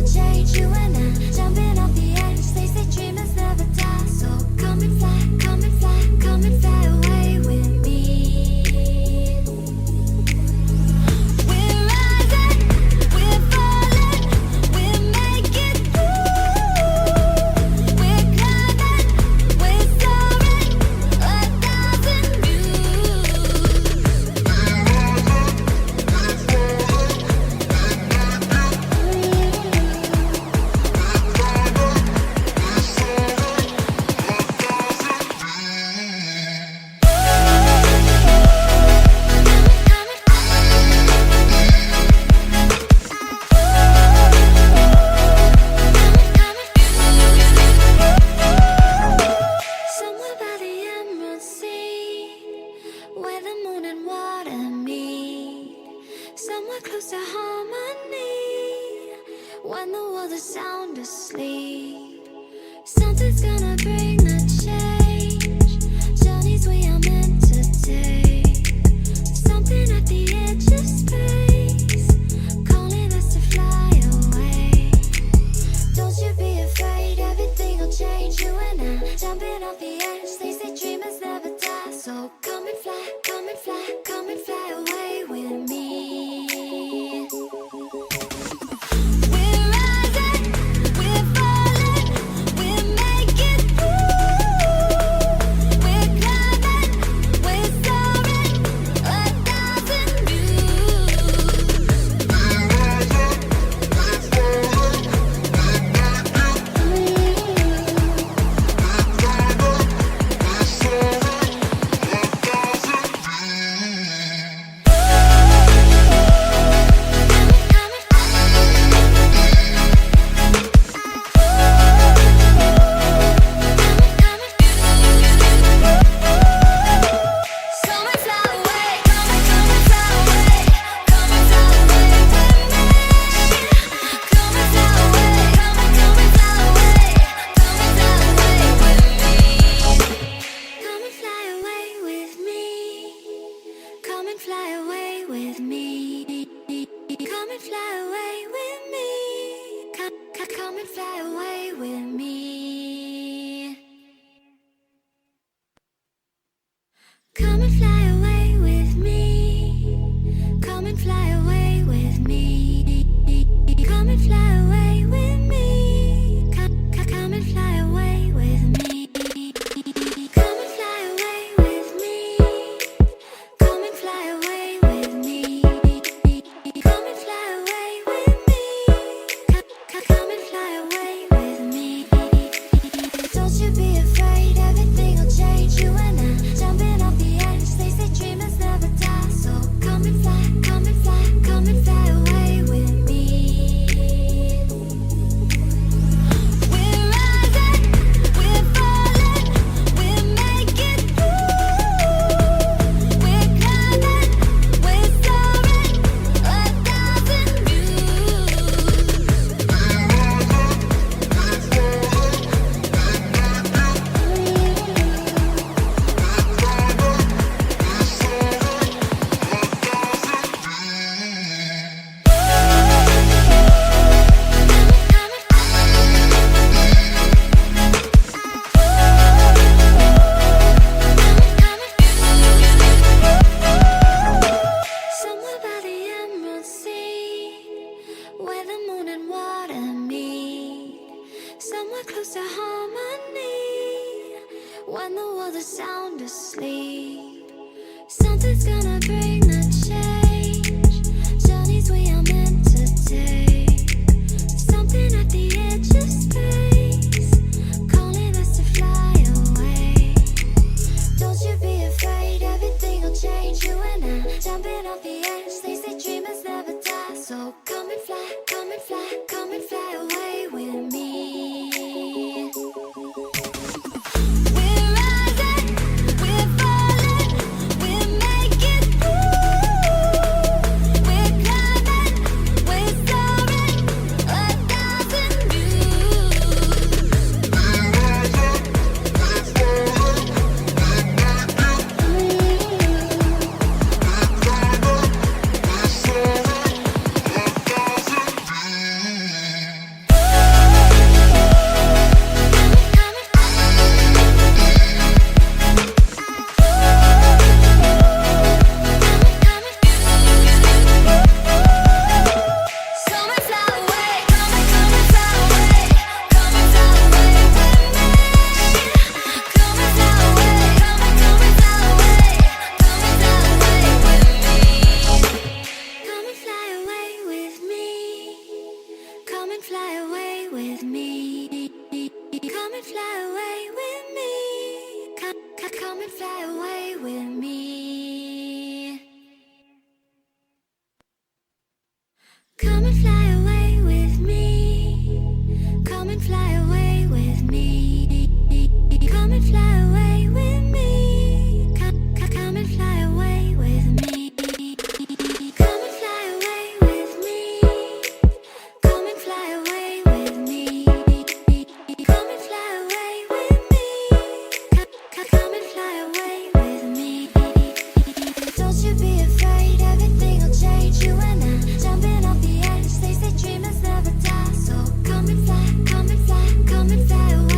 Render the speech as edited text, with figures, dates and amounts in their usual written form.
will change. You and I jumping off the edge. They say dreamers never die. So come and fly, come and fly, come and fly away with me. We're rising, we're falling, we're making through. We're climbing, we're soaring, 1,000 views. Somewhere by the Emerald Sea, where the moon and water meet. Somewhere close to harmony, when the world is sound asleep. Something's gonna bring the change, journeys we are meant to take. Something at the edge of space, calling us to fly away. Don't you be afraid, everything will change. You and I jumping off the edge. They say dreamers never die. So come and fly, come and fly, come and fly away with me. We're rising, we're falling, we're making through. We're climbing, we're soaring, 1,000 views. Come and fly away, come and fly away, come and fly away with me. Come and fly away, come and fly away, come and fly away with me. Come and fly away with me. Come and fly away with me. Come and fly away with me. Come and fly away with me. Come and fly away with me. Come and fly away with me. Come and fly away with me. Come and fly away with me. Come and fly away with me. Come and fly away with me. Come and fly away with me. Come and fly away with me. Don't you be afraid, everything will change. You and I jumping off the edge. They say dreamers never die. So come and fly, come and fly, come and fly away with me. We're rising, we're falling, we're making through. We're climbing, we're soaring, 1,000 views. Somewhere by the Emerald Sea, where the moon and water meet. Somewhere close to harmony, when the world is sound asleep. Something's gonna bring the change, journeys we are meant to take. Something at the edge of space, calling us to fly away. Don't you be afraid, everything will change. You and I jumping off the edge. They say dreamers never die. So come and fly, come and fly, come and fly away with me. We're rising, we're falling, we're making through. We're climbing, we're soaring, 1,000 views. Come and fly away with me. Come and fly away with me. Come and fly away with me. Come and fly away with me. Come and fly away with me. Come and fly away with me. Come and fly away with me. Come and fly away with me. Don't you be afraid, everything will change. You and I jumping off the edge. They say dreamers never die. So come and fly, come and fly, come and fly away.